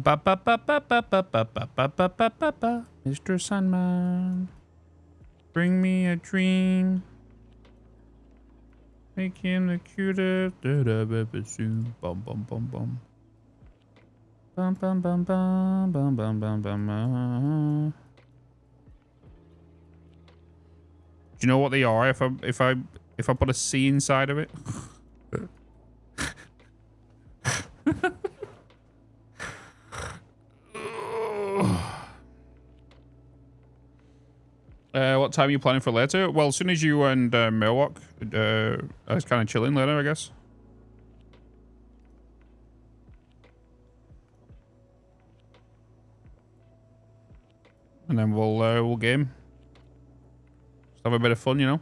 Ba ba ba ba ba ba ba ba ba ba ba ba ba. Mr. Sandman, bring me a dream. Make him the cutest that I've ever seen. Bum bum bum bum. Bum bum bum bum bum bum bum bum. Do you know what they are? If I put a C inside of it. What time are you planning for later? Well, as soon as you and Milwaukee, I was kind of chilling later, I guess. And then we'll game. Just have a bit of fun, you know.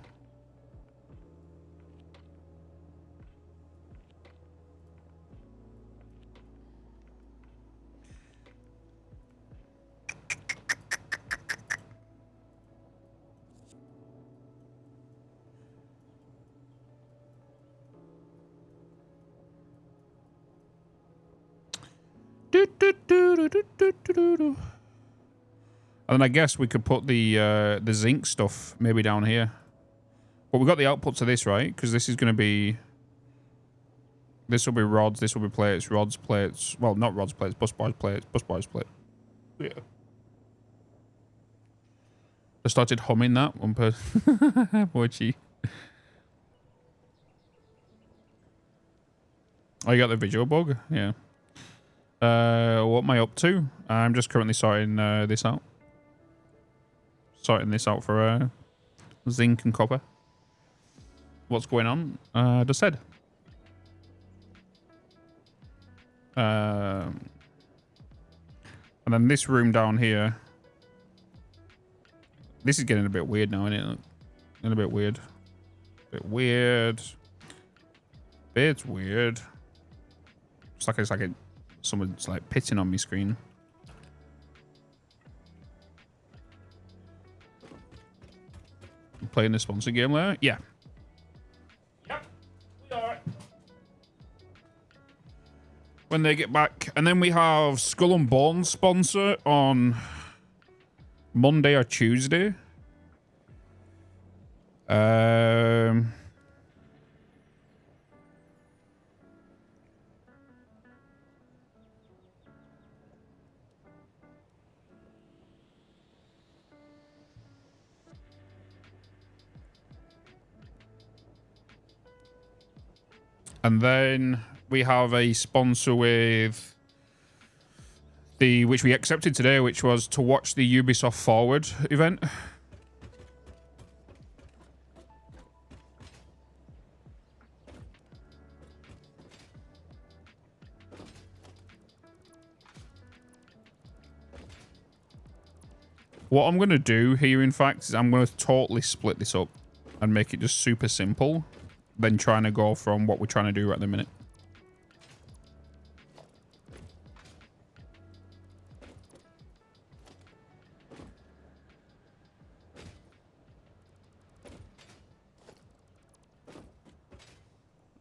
And then I guess we could put the zinc stuff maybe down here. But we've got the output to this, right? Because this is going to be... This will be rods, this will be plates, rods, plates. Well, not rods, plates, bus bars, plates, bus bars, plates. Yeah. I started humming that one person. Mochi. Oh, you got the visual bug? Yeah. What am I up to? I'm just currently sorting this out. Sorting this out for zinc and copper. What's going on? Just said. And then this room down here. This is getting a bit weird now, isn't it? Getting a bit weird. Bit weird. Bit weird. It's like someone's like pitching on my screen. Playing the sponsor game there? Yeah. Yep. We are. When they get back. And then we have Skull and Bones sponsor on Monday or Tuesday. And then we have a sponsor with which we accepted today, which was to watch the Ubisoft Forward event. What I'm going to do here, in fact, is I'm going to totally split this up and make it just super simple, then trying to go from what we're trying to do right at the minute.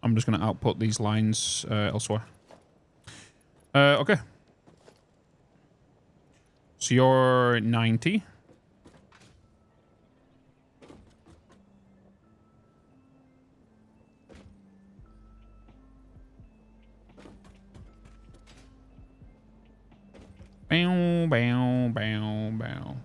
I'm just going to output these lines elsewhere. Okay. So you're 90. Bow, bow, bow, bow.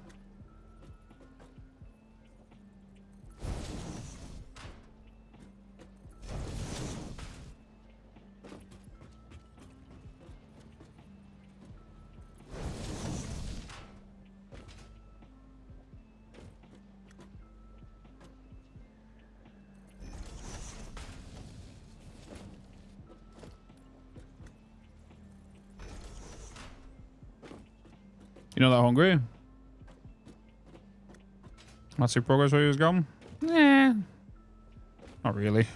You're not that hungry? Massive progress where he was gone? Nah. Not really.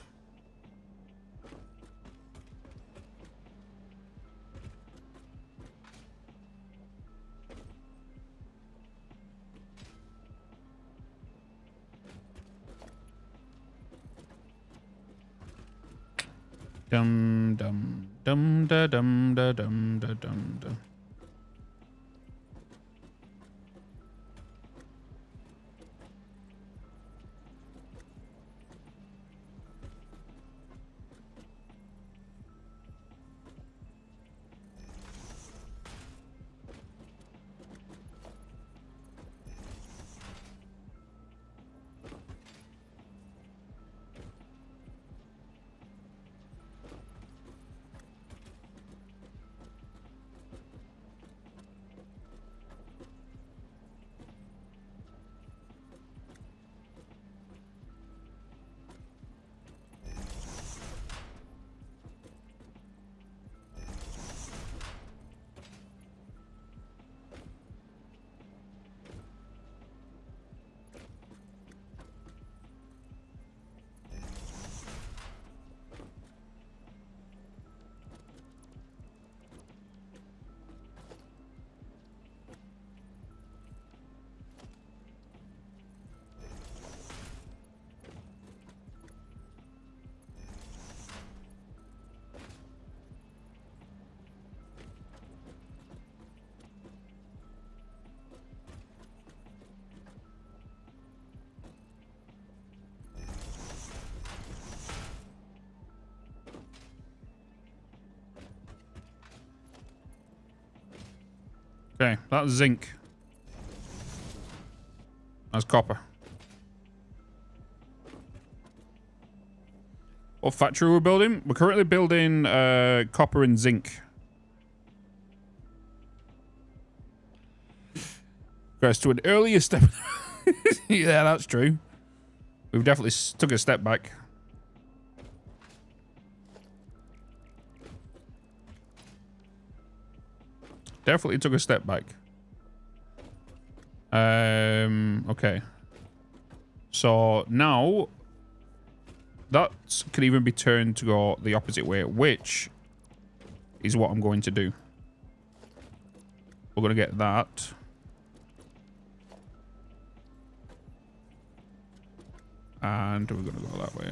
Dum dum dum da dum da dum da dum da. Okay, that's zinc. That's copper. What factory we're building? We're currently building copper and zinc. Guys, to an earlier step. Yeah, that's true. We've definitely took a step back. Definitely took a step back. Okay. So now that can even be turned to go the opposite way, which is what I'm going to do. We're going to get that. And we're going to go that way.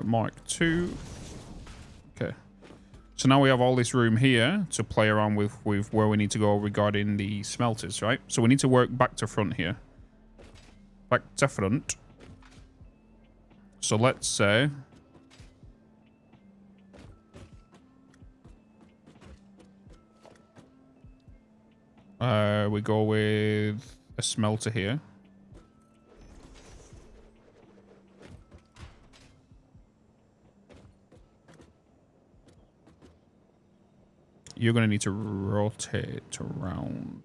Mark 2. Okay. So now we have all this room here to play around with where we need to go regarding the smelters, right? So we need to work back to front here. Back to front. So let's say... we go with a smelter here. You're going to need to rotate around.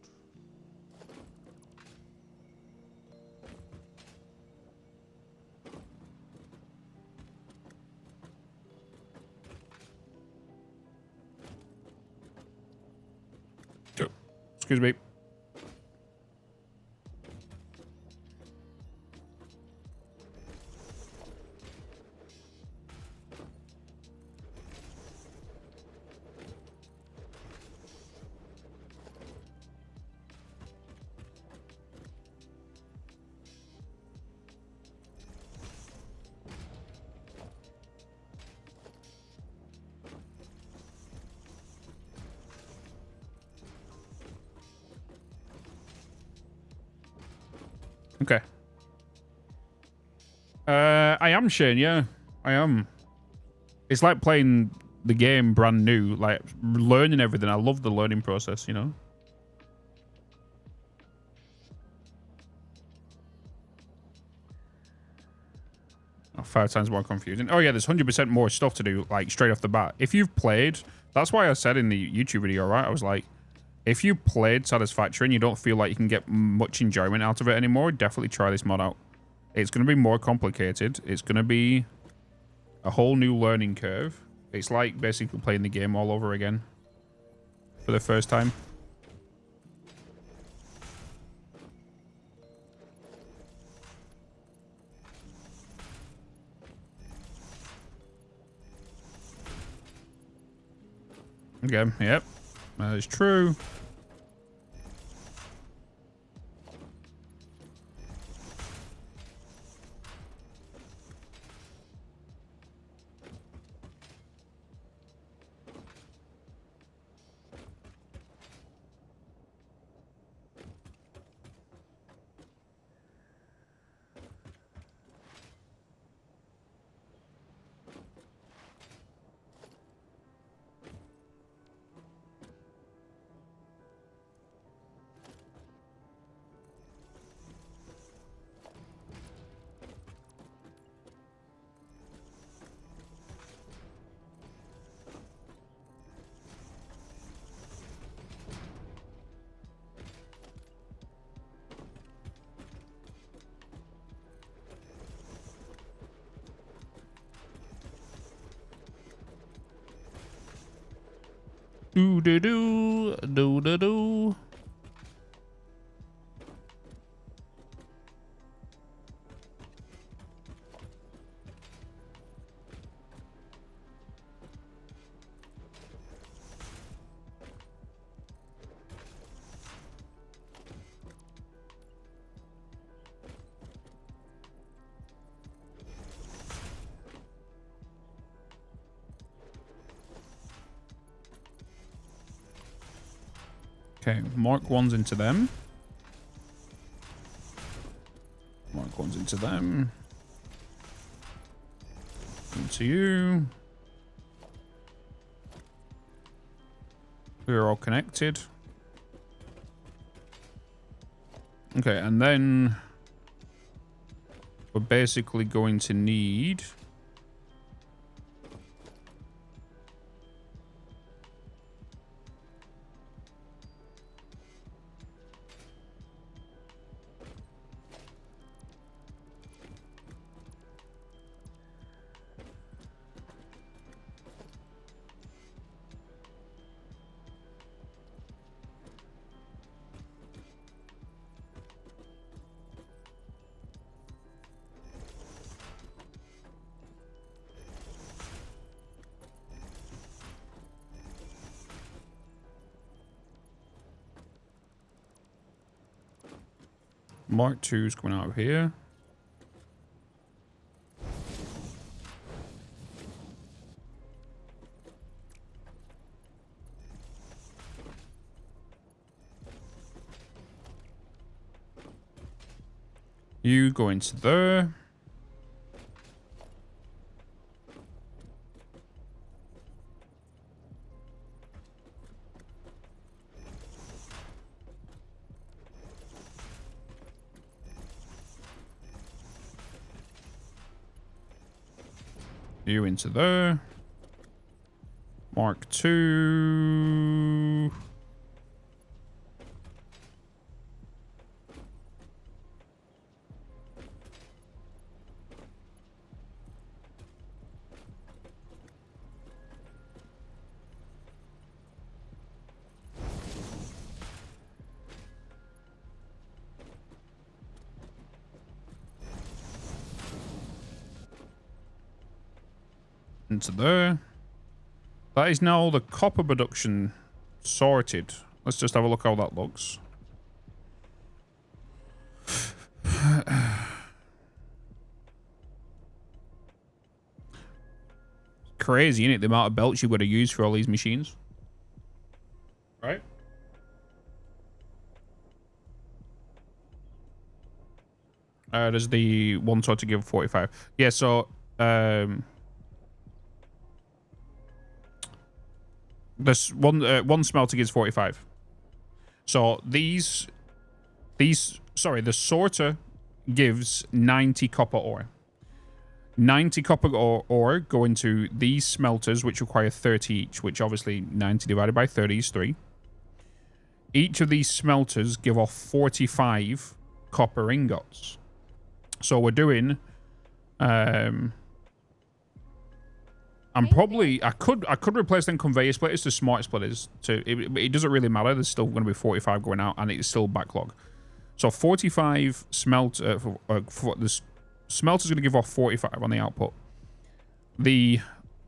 Excuse me. Okay. I am Shane, yeah. I am. It's like playing the game brand new, like learning everything. I love the learning process, you know? Oh, 5 times more confusing. Oh yeah, there's 100% more stuff to do, like straight off the bat. If you've played, that's why I said in the YouTube video, right? I was like, if you played Satisfactory and you don't feel like you can get much enjoyment out of it anymore, definitely try this mod out. It's going to be more complicated. It's going to be a whole new learning curve. It's like basically playing the game all over again for the first time. Okay, yep. That is true. Do-do-do. Okay, Mark 1's into them. Mark 1's into them. Into you. We're all connected. Okay, and then we're basically going to need Mark 2's coming out of here. You go into there. You into there. Mark 2. Into there. That is now the copper production sorted. Let's just have a look how that looks. Crazy, isn't it? The amount of belts you've got to use for all these machines. Right? There's the one sort to give 45. Yeah, so this one smelter gives 45. So the sorter gives 90 copper ore. 90 copper ore go into these smelters, which require 30 each, which obviously 90 divided by 30 is 3. Each of these smelters give off 45 copper ingots. So we're doing I could replace them conveyor splitters to smart splitters. It doesn't really matter. There's still going to be 45 going out, and it's still backlog. So 45 smelter the smelter's going to give off 45 on the output. The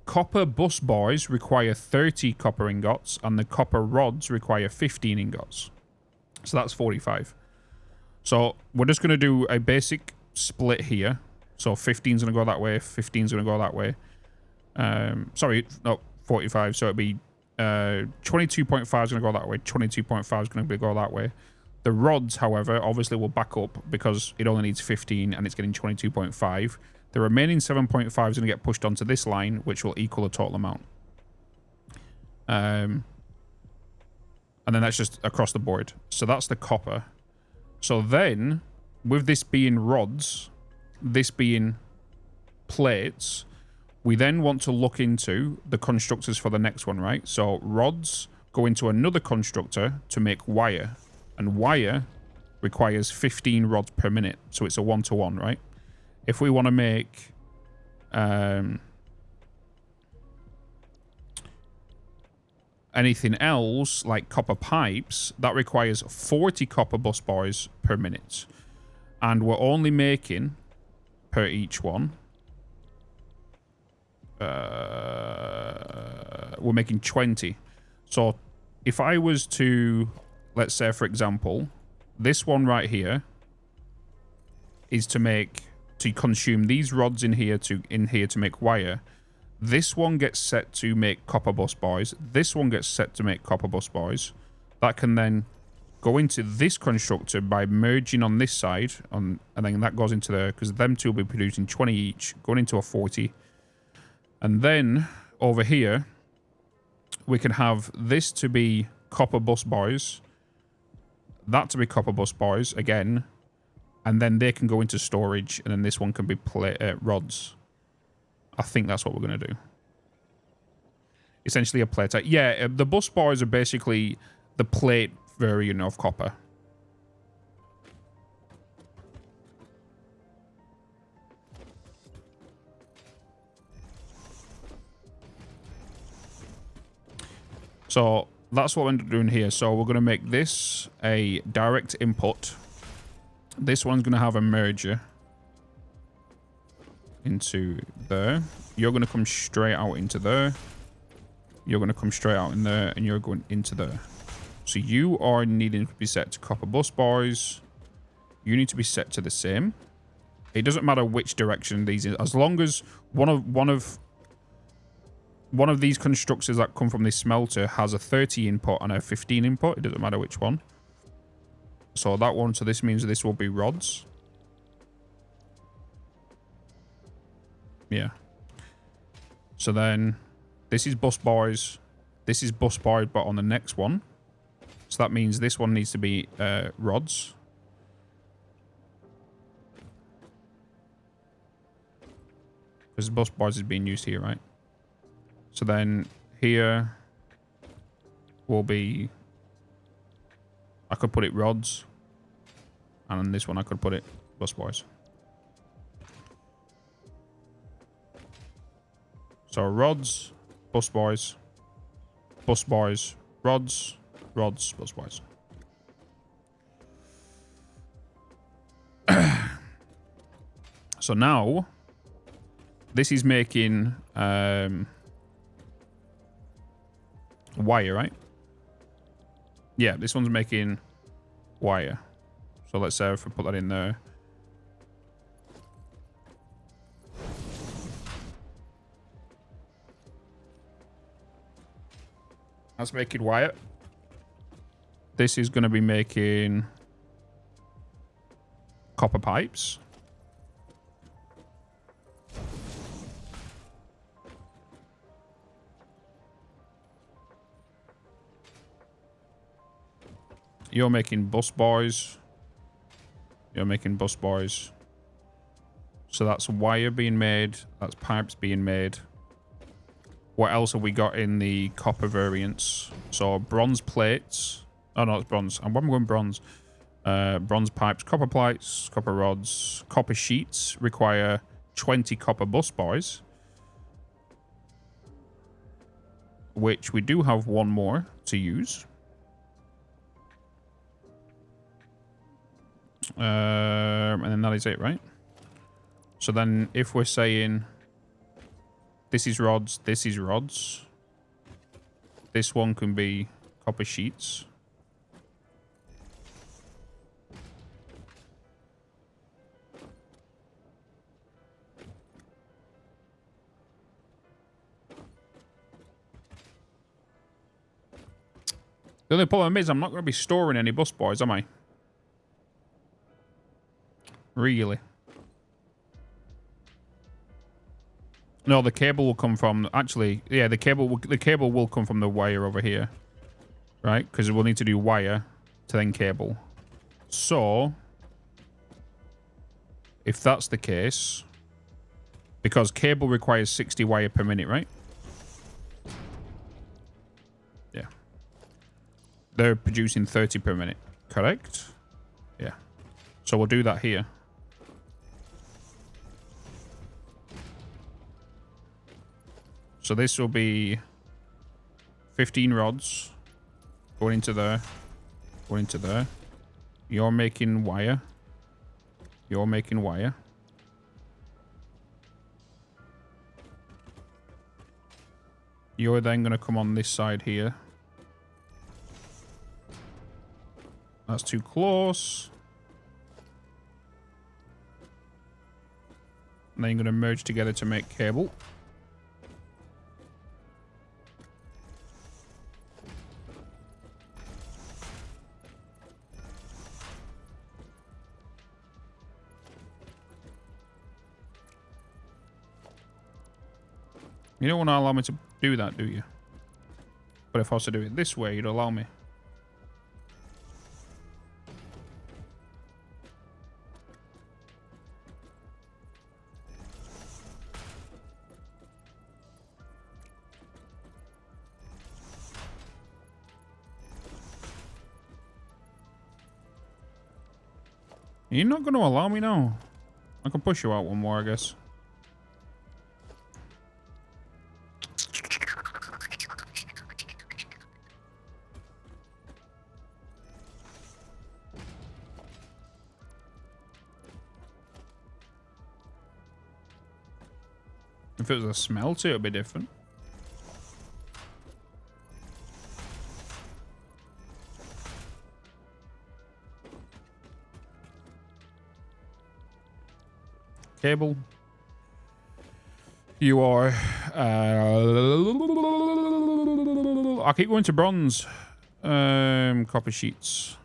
copper bus bars require 30 copper ingots, and the copper rods require 15 ingots. So that's 45. So we're just going to do a basic split here. So 15's going to go that way, 15's going to go that way. Sorry, no, 45. So it'd be 22.5 is going to go that way. 22.5 is going to go that way. The rods, however, obviously will back up because it only needs 15 and it's getting 22.5. The remaining 7.5 is going to get pushed onto this line, which will equal the total amount. And then that's just across the board. So that's the copper. So then, with this being rods, this being plates, we then want to look into the constructors for the next one, right? So rods go into another constructor to make wire. And wire requires 15 rods per minute. So it's a 1-to-1, right? If we want to make anything else, like copper pipes, that requires 40 copper bus bars per minute. And we're only making, per each one, we're making 20. So if I was to, let's say, for example, this one right here is to consume these rods in here to make wire. This one gets set to make copper bus bars. This one gets set to make copper bus bars. that can then go into this constructor by merging on this side, and then that goes into there, because them two will be producing 20 each, going into a 40. And then over here, we can have this to be copper bus bars, that to be copper bus bars again, and then they can go into storage, and then this one can be rods. I think that's what we're going to do. Essentially a plate. Yeah, the bus bars are basically the plate variant of copper. So that's what we're doing here. So we're going to make this a direct input. This one's going to have a merger into there. You're going to come straight out into there. You're going to come straight out in there, and you're going into there. So you are needing to be set to copper bus bars. You need to be set to the same. It doesn't matter which direction these are, as long as one of these constructors that come from this smelter has a 30 input and a 15 input. It doesn't matter which one. So that one. So this means this will be rods. Yeah. So then this is bus bars. This is bus bars, but on the next one. So that means this one needs to be rods. Because bus bars is being used here, right? So then here will be... I could put it rods. And on this one I could put it bus bars. So rods, bus bars, rods, rods, bus bars. So now, this is making wire, right? Yeah, this one's making wire. So let's say if we put that in there. That's making wire. This is going to be making copper pipes. You're making bus bars. You're making bus bars. So that's wire being made. That's pipes being made. What else have we got in the copper variants? So bronze plates. Oh no, it's bronze. I'm going bronze. Bronze pipes, copper plates, copper rods, copper sheets require 20 copper bus bars. Which we do have one more to use. And then that is it, right? So then if we're saying this is rods, this is rods, this one can be copper sheets. The only problem is I'm not going to be storing any bus bars, am I? Really? No, the cable will come from... Actually, yeah, the cable will come from the wire over here. Right? Because we'll need to do wire to then cable. So, if that's the case... Because cable requires 60 wire per minute, right? Yeah. They're producing 30 per minute. Correct? Yeah. So we'll do that here. So this will be 15 rods going into there, going into there. You're making wire. You're making wire. You're then going to come on this side here. That's too close. And then you're going to merge together to make cable. You don't want to allow me to do that, do you? But if I was to do it this way, you'd allow me. You're not going to allow me now. I can push you out one more, I guess. If it was a smelter, it would be different. Cable. You are... I keep going to bronze. Copper sheets.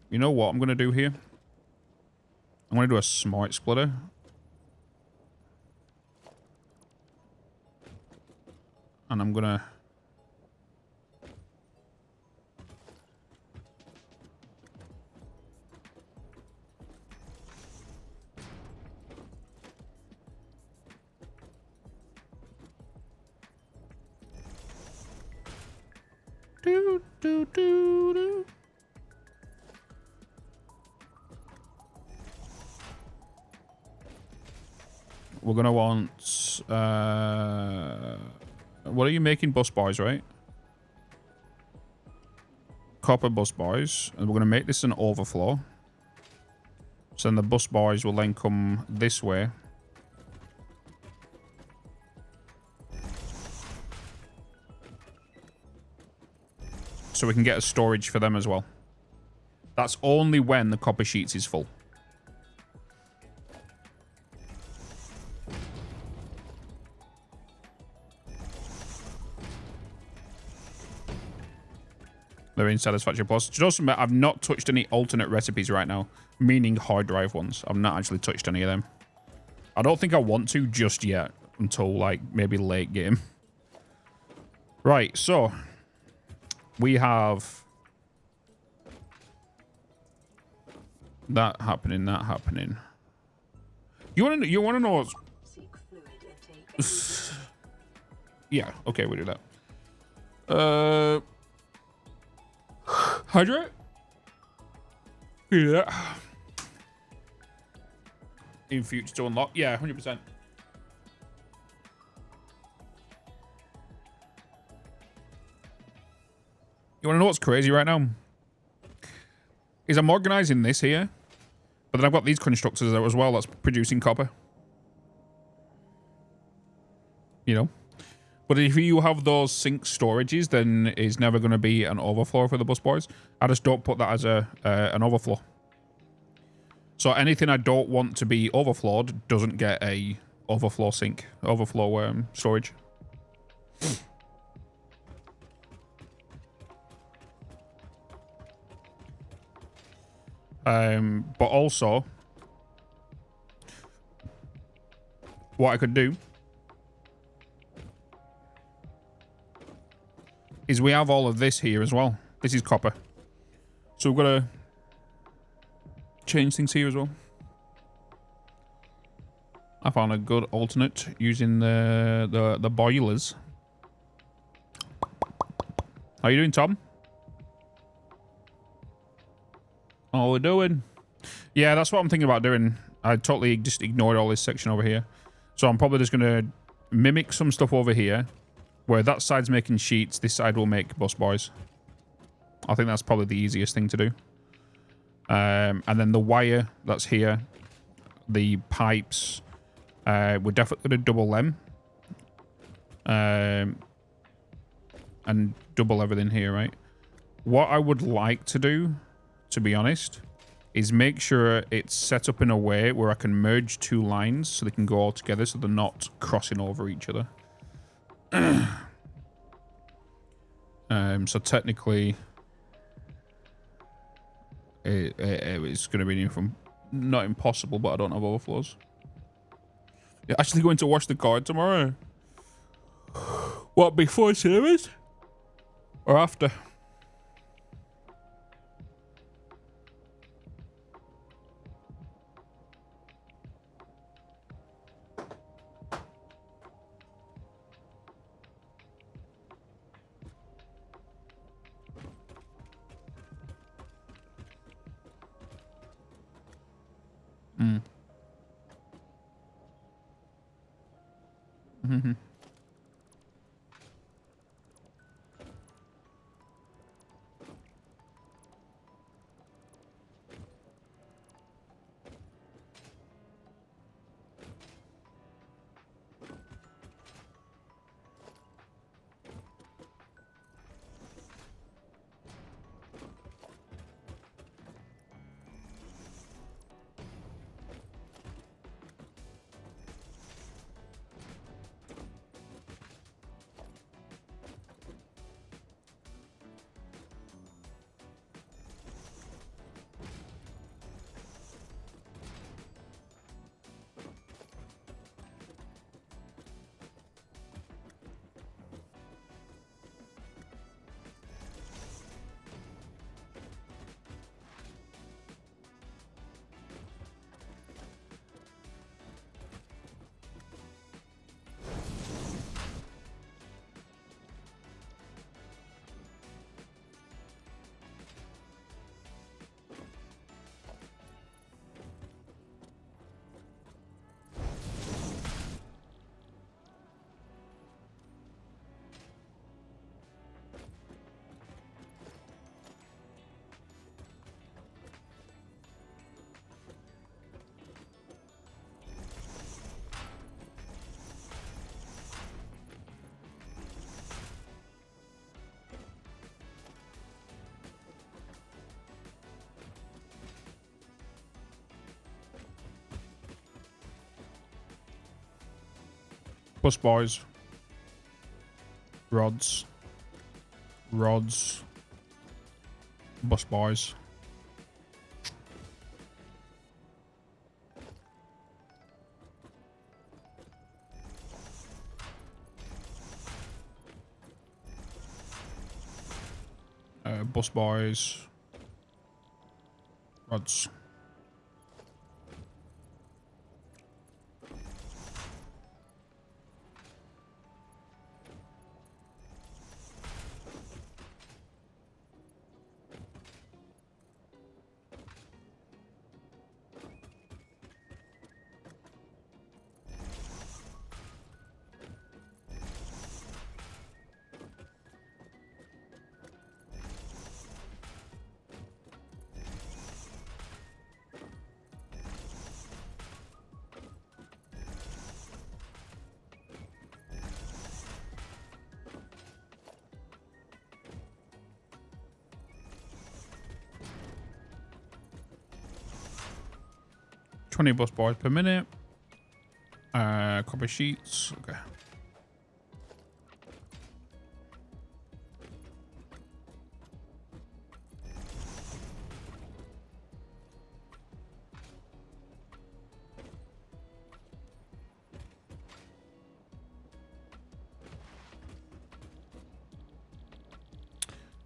You know what I'm going to do here? I'm going to do a smart splitter. And I'm going to... Do, do, do, do. We're gonna want what are you making? Bus bars, right? Copper bus bars, and we're gonna make this an overflow. So then the bus bars will then come this way. So we can get a storage for them as well. That's only when the copper sheets is full. They're in Satisfactory Plus. Just admit, I've not touched any alternate recipes right now, meaning hard drive ones. I've not actually touched any of them. I don't think I want to just yet, until like maybe late game. Right, so we have that happening, that happening. You want to know what's... Yeah, okay, we do that. Hydrate? Yeah. In future to unlock? Yeah, 100%. You want to know what's crazy right now? Is I'm organizing this here, but then I've got these constructors as well that's producing copper. You know? But if you have those sync storages, then it's never going to be an overflow for the bus bars. I just don't put that as an overflow. So anything I don't want to be overflowed doesn't get a overflow sync, overflow storage. But also, what I could do is we have all of this here as well. This is copper. So we've got to change things here as well. I found a good alternate using the boilers. How you doing, Tom? All we're doing. Yeah, that's what I'm thinking about doing. I totally just ignored all this section over here. So I'm probably just going to mimic some stuff over here, where that side's making sheets, this side will make bus bars. I think that's probably the easiest thing to do. And then the wire that's here, the pipes, we're definitely going to double them. And double everything here, right? What I would like to do, to be honest, is make sure it's set up in a way where I can merge two lines so they can go all together so they're not crossing over each other. So technically It's going to be not impossible, but I don't have overflows. You're actually going to wash the card tomorrow? What, before service? Or after? Mm. Mm-hmm. Bus boys. Rods. Rods. Bus boys. Bus boys. Rods. $20 bus boys per minute. Copy sheets. Okay.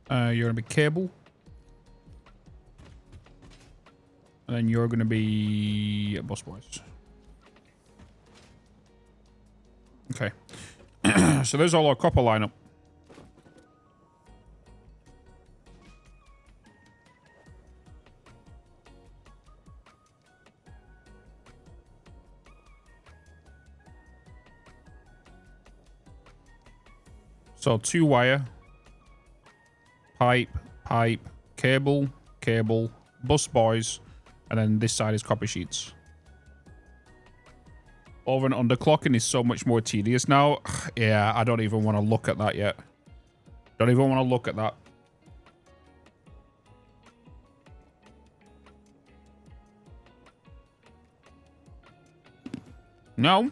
You're gonna be cable. And then you're gonna be bus boys. Okay. So there's all our copper lineup. So 2-wire, pipe, cable, bus boys, and then this side is copy sheets. Over and underclocking is so much more tedious now. Yeah, I don't even want to look at that yet. Don't even want to look at that. No.